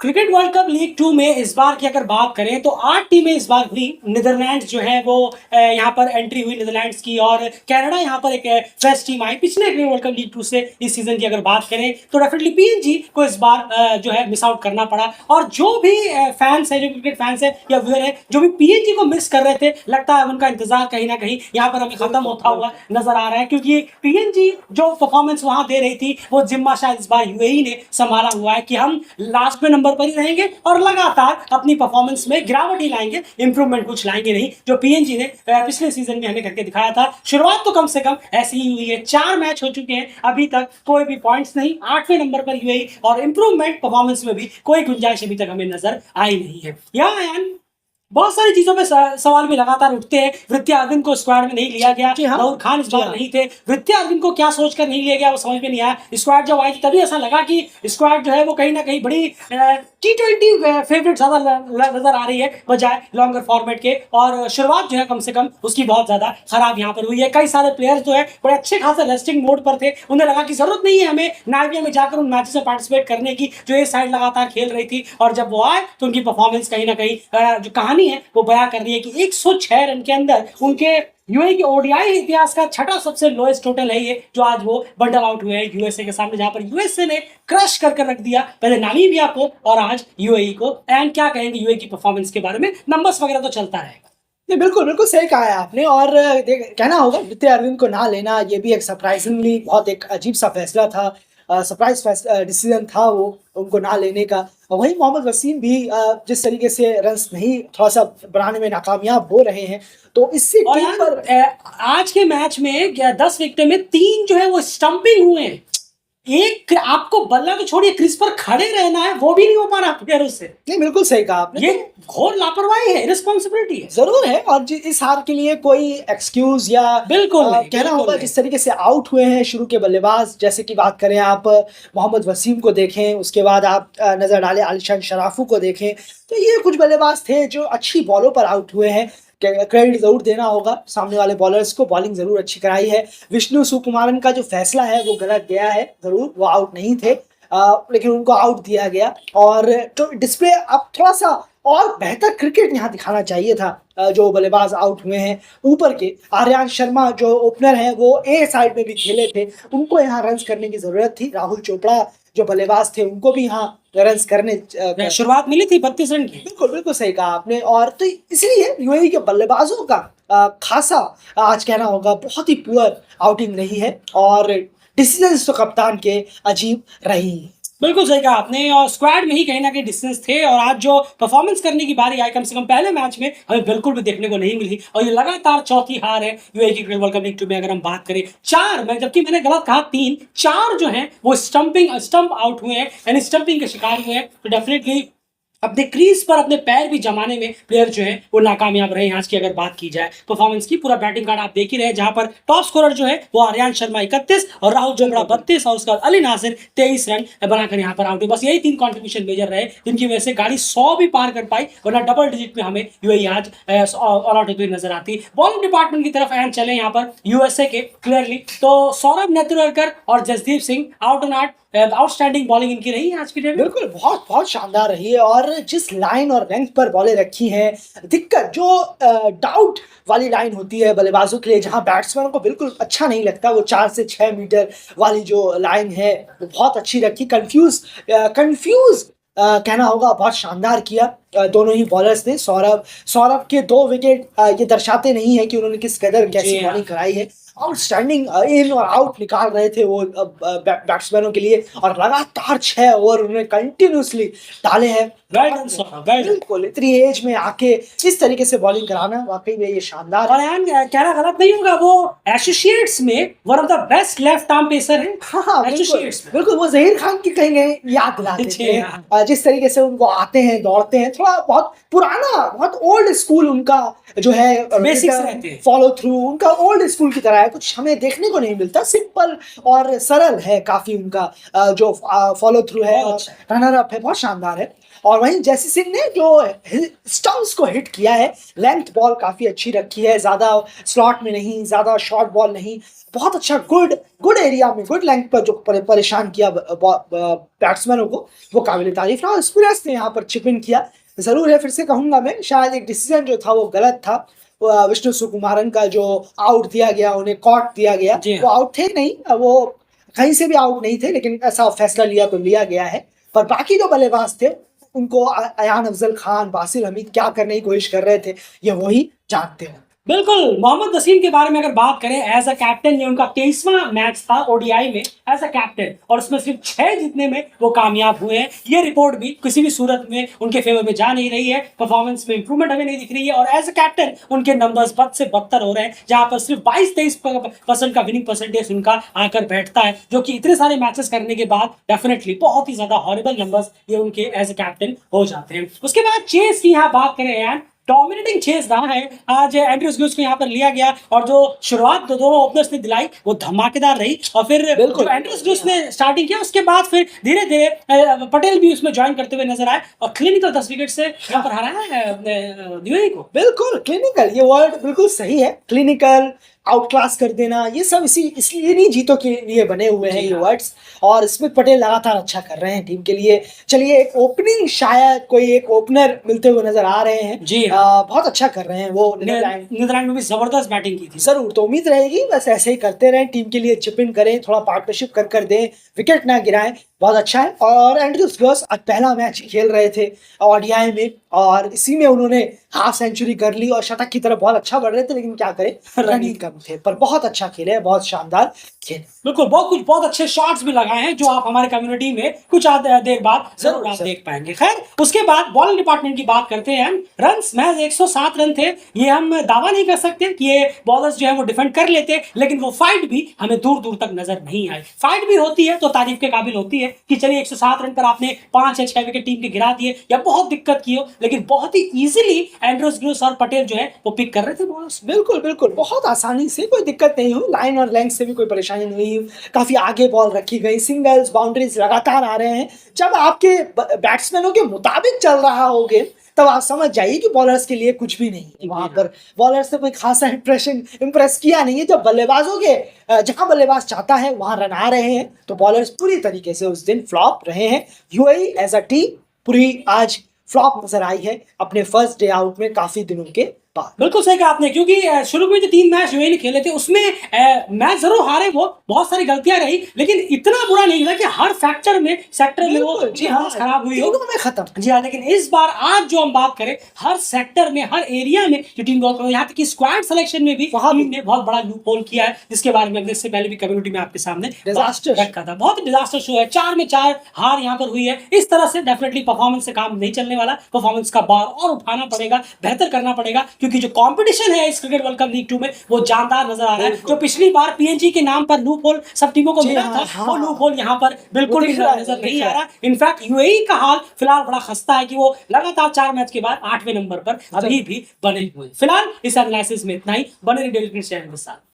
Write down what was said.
Cricket world cup league 2 में इस बार की अगर बात करें तो 8 टीमें इस बार हुई। नीदरलैंड्स जो है वो यहाँ पर एंट्री हुई नीदरलैंड्स की, और कनाडा यहाँ पर एक फ्रेश टीम आई पिछले क्रिकेट वर्ल्ड कप लीग 2 से। इस सीजन की अगर बात करें तो डेफिनेटली पीएनजी को इस बार जो है मिस आउट करना पड़ा। और जो भी फैंस है, जो क्रिकेट फैंस है या व्यूअर है, जो भी पीएनजी को मिस कर रहे थे, लगता है उनका इंतजार कहीं ना कहीं यहाँ पर हमें खत्म होता हुआ नजर आ रहा है, क्योंकि पीएनजी जो परफॉर्मेंस वहां दे रही थी वो जिम्मा शायद इस बार यूएई ने संभाला हुआ है कि हम लास्ट में नंबर पर ही रहेंगे और लगातार अपनी परफॉर्मेंस में गिरावट ही लाएंगे, इंप्रूवमेंट कुछ लाएंगे नहीं, जो पीएनजी ने पिछले सीजन में हमें करके दिखाया था। शुरुआत तो कम से कम ऐसी ही हुई है, 4 मैच हो चुके हैं, अभी तक कोई भी पॉइंट्स नहीं, 8वें नंबर पर यूएई, और इंप्रूवमेंट परफॉर्मेंस में भी कोई गुंजाइश अभी तक हमें नजर आई नहीं है। बहुत सारी चीजों पे सवाल भी लगातार उठते हैं। वृत्या अरविंद को स्क्वाड में नहीं लिया गया, राहुल खान इस बार नहीं थे। वृत्या अरविंद को क्या सोचकर नहीं लिया गया वो समझ में नहीं आया। स्क्वाड जब आई थी तभी ऐसा लगा कि स्क्वाड जो है वो कहीं ना कहीं बड़ी T20 फेवरेट ज्यादा नजर आ रही है बजाय लॉन्गर फॉर्मेट के, और शुरुआत जो है कम से कम उसकी बहुत ज्यादा खराब यहाँ पर हुई है। कई सारे प्लेयर्स जो है बड़े अच्छे खासे रेस्टिंग मोड पर थे, उन्हें लगा कि जरूरत नहीं है हमें नाइविया में जाकर उन मैचेस में पार्टिसिपेट करने की जो ये साइड लगातार खेल रही थी, और जब वो आए तो उनकी परफॉर्मेंस कहीं ना कहीं जो कहानी है वो बयां कर रही है कि 106 रन के अंदर उनके यूएई के ओडीआई इतिहास का छठा सबसे लोएस्ट टोटल है ये, जो आज वो बंडल आउट हुए हैं यूएसए के सामने, जहां पर यूएसए ने क्रश कर रख दिया पहले नामीबिया को और आज यूएई को। एंड क्या कहेंगे यूएई की परफॉर्मेंस के बारे में? नंबर्स वगैरह तो चलता रहेगा। नहीं, बिल्कुल बिल्कुल सही कहा है आपने। और कहना होगा वृत्या अरविंद को ना लेना ये भी एक सरप्राइजिंगली बहुत एक अजीब सा फैसला था, सरप्राइज डिसीजन था वो उनको ना लेने का। वहीं मोहम्मद वसीम भी जिस तरीके से रन्स नहीं थोड़ा सा बनाने में नाकामयाब हो रहे हैं, तो इससे टीम पर आज के मैच में 10 विकेट में 3 जो है वो स्टंपिंग हुए हैं। एक आपको बल्ला तो छोड़िए, क्रीज पर खड़े रहना है वो भी नहीं हो पा रहा प्लेयरों से। नहीं, बिल्कुल सही कहा आपने, ये घोर लापरवाही है, रिस्पॉन्सिबिलिटी है। जरूर है। और इस हार के लिए कोई एक्सक्यूज या बिल्कुल कहना होगा जिस तरीके से आउट हुए हैं शुरू के बल्लेबाज, जैसे कि बात करें आप मोहम्मद वसीम को देखें, उसके बाद आप नजर डालें आलिशान शराफू को देखें, तो ये कुछ बल्लेबाज थे जो अच्छी बॉलों पर आउट हुए हैं। क्रेडिट जरूर देना होगा सामने वाले बॉलर्स को, बॉलिंग जरूर अच्छी कराई है। विष्णु सुकुमारन का जो फैसला है वो गलत गया है, जरूर वो आउट नहीं थे, लेकिन उनको आउट दिया गया। और तो डिस्प्ले अब थोड़ा सा और बेहतर क्रिकेट यहाँ दिखाना चाहिए था। जो बल्लेबाज आउट हुए हैं ऊपर के, आर्यन शर्मा जो ओपनर हैं वो ए साइड में भी खेले थे, उनको यहाँ रन्स करने की जरूरत थी। राहुल चोपड़ा जो बल्लेबाज थे उनको भी यहाँ रन्स करने शुरुआत मिली थी 32 रन की। बिल्कुल बिल्कुल सही कहा आपने। और तो इसलिए यूएई के बल्लेबाजों का खासा आज कहना होगा बहुत ही पुअर आउटिंग रही है, और डिसीजंस तो कप्तान के अजीब रही। बिल्कुल सही कहा आपने, और स्क्वाड में ही कहीं ना कहीं डिस्टेंस थे, और आज जो परफॉर्मेंस करने की बारी आई कम से कम पहले मैच में हमें बिल्कुल भी देखने को नहीं मिली, और ये लगातार चौथी हार है यूएई की क्रिकेट वर्ल्ड कप लीग 2 में। अगर हम बात करें 4 मैच, जबकि मैंने गलत कहा 3, 4 जो है वो स्टंप आउट हुए हैं, यानी स्टंपिंग के शिकार हुए हैं। तो डेफिनेटली अपने क्रीज पर अपने पैर भी जमाने में प्लेयर जो है वो नाकामयाब रहे। आज की अगर बात की जाए परफॉर्मेंस की, पूरा बैटिंग कार्ड आप देख ही रहे, जहां पर टॉप स्कोरर जो है वो आर्यन शर्मा 31 और राहुल चोपड़ा 32, और उसका अली नासिर 23 रन बनाकर यहाँ पर आउट हुए। बस यही 3 कॉन्ट्रीब्यूशन मेजर रहे जिनकी वजह से गाड़ी 100 भी पार कर पाई, वरना डबल डिजिट में हमें यूएई आज ऑल आउट हुई नजर आती। बॉलिंग डिपार्टमेंट की तरफ एंड चले यहाँ पर यूएसए के क्लियरली, तो सौरभ नेतुरकर और Jasdeep Singh out and out outstanding bowling इनकी रही है आज की डेट में। बिल्कुल बहुत बहुत शानदार रही है। और जिस लाइन और लेंथ पर बॉलें रखी हैं, दिक्कत जो डाउट वाली लाइन होती है बल्लेबाजों के लिए, जहां बैट्समैन को बिल्कुल अच्छा नहीं लगता, वो 4 से 6 मीटर वाली जो लाइन है वो बहुत अच्छी रखी। कंफ्यूज कहना होगा बहुत शानदार किया दोनों ही बॉलर्स ने। सौरभ के 2 विकेट ये दर्शाते नहीं है कि उन्होंने किस कदर कैसी बॉलिंग कराई है। आउटस्टैंडिंग इन और आउट निकाल रहे थे वो बैट्समैनों के लिए, और लगातार 6 ओवर उन्होंने कंटिन्यूसली डाले हैं। बिल्कुल इतनी एज में आके इस तरीके से बॉलिंग कराना वाकई में ये शानदार। और कहना गलत नहीं होगा, वो एसोसिएट्स में one of the best left arm pacer है। हाँ बिल्कुल वो जहीर खान की कहीं याद दिलाते थे, जिस तरीके से उनको आते हैं दौड़ते हैं, थोड़ा बहुत पुराना बहुत ओल्ड स्कूल उनका जो है बेसिक्स रहते हैं, फॉलो थ्रू उनका ओल्ड स्कूल की तरह है, कुछ हमें देखने को नहीं मिलता। सिंपल और सरल है काफी उनका जो फॉलो थ्रू है, रनर अप है, बहुत शानदार है। और और वहीं जैसी सिंह ने जो स्टंप्स को हिट किया है, लेंथ बॉल काफ़ी अच्छी रखी है, ज़्यादा स्लॉट में नहीं, ज़्यादा शॉर्ट बॉल नहीं, बहुत अच्छा गुड एरिया में, गुड लेंथ पर जो परेशान किया बैट्समैनों को, वो काबिल तारीफ रहा। और स्पिनर्स ने यहाँ पर चिप इन किया। ज़रूर है, फिर से कहूँगा मैं, शायद एक डिसीजन जो था वो गलत था। विष्णु सुकुमारन का जो आउट दिया गया, उन्हें कॉट दिया गया, जी वो आउट थे नहीं, वो कहीं से भी आउट नहीं थे, लेकिन ऐसा फैसला लिया तो लिया गया है। पर बाकी जो बल्लेबाज थे उनको अयान अफजल खान, बासिर हमीद क्या करने की कोशिश कर रहे थे, ये वही जानते हैं। बिल्कुल, मोहम्मद वसीम के बारे में अगर बात करें, एज अ कैप्टन ये उनका 23वां मैच था ओडीआई में एज अ कैप्टन, और उसमें सिर्फ 6 जीतने में वो कामयाब हुए हैं। ये रिपोर्ट भी किसी भी सूरत में उनके फेवर में जा नहीं रही है, परफॉर्मेंस में इंप्रूवमेंट हमें नहीं दिख रही है, और एज अ कैप्टन उनके नंबर्स बद से बदतर हो रहे हैं, जहां पर सिर्फ 22-23% का विनिंग परसेंटेज उनका आकर बैठता है, जो कि इतने सारे मैचेस करने के बाद डेफिनेटली बहुत ही ज्यादा हॉरिबल नंबर्स ये उनके एज अ कैप्टन हो जाते हैं। उसके बाद चेस की यहाँ बात करें यार, डोमिनेटिंग चेस रहा है। आज एंड्रयूस ग्यूस को यहाँ पर लिया गया, और जो शुरुआत दोनों ओपनर्स ने दिलाई वो धमाकेदार रही, और फिर जो एंड्रयूस ग्यूस ने स्टार्टिंग किया, उसके बाद फिर धीरे धीरे पटेल भी उसमें ज्वाइन करते हुए नजर आए, और क्लिनिकल 10 विकेट से यहाँ पर हराया है यूएई को। बिल्कुल क्लिनिकल, ये वर्ड बिल्कुल सही है। क्लिनिकल, आउट क्लास कर देना, ये सब इसलिए नहीं जीतों के लिए बने हुए हैं ये वर्ड्स। और स्मिथ पटेल लगातार अच्छा कर रहे हैं टीम के लिए। चलिए, एक ओपनिंग शायद कोई एक ओपनर मिलते हुए नजर आ रहे हैं जी, बहुत अच्छा कर रहे हैं वो। नीदरलैंड में भी जबरदस्त बैटिंग की थी। जरूर, तो उम्मीद रहेगी बस ऐसे ही करते रहें, टीम के लिए चिप इन करें, थोड़ा पार्टनरशिप कर दें, विकेट ना गिराएं, बहुत अच्छा है। और एंड्रयूस ग्यूस आज पहला मैच खेल रहे थे ओडीआई में, और इसी में उन्होंने हाफ सेंचुरी कर ली, और शतक की तरफ बहुत अच्छा बढ़ रहे थे, लेकिन क्या करें, रनिंग कम थे। पर बहुत अच्छा खेले, बहुत शानदार खेले। बिल्कुल, बहुत अच्छे शॉट्स भी लगाए हैं, जो आप हमारे कम्युनिटी में कुछ देर बाद जरूर आप देख पाएंगे। खैर, उसके बाद बॉलिंग डिपार्टमेंट की बात करते हैं। रन्स महज 107 रन थे। ये हम दावा नहीं कर सकते कि ये बॉलर्स जो है वो डिफेंड कर लेते, लेकिन वो फाइट भी हमें दूर दूर तक नजर नहीं आई। फाइट भी होती है तो तारीफ के काबिल होती है कि चलिए 107 रन पर आपने 5 या 6 विकेट टीम के गिरा दिए, या बहुत दिक्कत की हो, लेकिन बहुत ही इजीली एंड्रयूस ग्यूस और पटेल जो है वो पिक कर रहे थे बॉलर्स। बिल्कुल बिल्कुल, बहुत आसानी से, कोई दिक्कत नहीं हुई, लाइन और लेंथ से भी कोई परेशानी नहीं हुई, काफी आगे बॉल रखी गई, सिंगल्स, बाउंड्रीज लगातार आ रहे हैं। जब आपके बैट्समैनों के मुताबिक चल रहा होगे, तब आप समझ जाइए कि बॉलर्स के लिए कुछ भी नहीं। वहां पर बॉलर्स ने कोई खासा इंप्रेस किया नहीं है। जब बल्लेबाजों के जहां बल्लेबाज चाहता है वहां रन आ रहे हैं, तो बॉलर्स पूरी तरीके से उस दिन फ्लॉप रहे हैं। यूएई एज अ टीम पूरी आज फ्लॉप नजर आई है अपने फर्स्ट डे आउट में काफी दिनों के बाद। बिल्कुल सही कहा आपने, क्योंकि शुरू में जो 3 मैच यूएई ने खेले थे उसमें मैच जरूर हारे, वो बहुत सारी गलतियां रही, लेकिन इतना बुरा नहीं लगा कि हर फैक्टर में सेक्टर में वो खराब हुई हो, खत्म। जी हाँ, लेकिन इस बार आज जो हम बात करें, हर सेक्टर में, हर एरिया में जो टीम वर्क, यहाँ तक कि स्क्वाड सिलेक्शन में भी टीम ने बहुत बड़ा लूप होल किया है, जिसके बारे में इससे पहले भी कम्युनिटी में आपके सामने डिजास्टर रखा था। बहुत डिजास्टर शो है, 4 में 4 हार यहाँ पर हुई है। इस तरह से डेफिनेटली परफॉर्मेंस से काम नहीं चलने वाला, परफॉर्मेंस का बार और उठाना पड़ेगा, बेहतर करना पड़ेगा, क्योंकि जो कॉम्पिटिशन है इस क्रिकेट वर्ल्ड कप लीग 2 में वो जानदार नजर आ रहा है। जो पिछली बार पीएनजी के नाम पर लूप होल सब टीमों को मिला था, वो लूप होल यहाँ पर बिल्कुल भी नजर नहीं आ रहा। इनफैक्ट यूएई का हाल फिलहाल बड़ा खस्ता है कि वो लगातार 4 मैच के बाद 8वें नंबर पर अभी भी बने हुए। फिलहाल इस एनालिसिस में इतना ही। बने रहिए डेली क्रिकेट चैनल के साथ।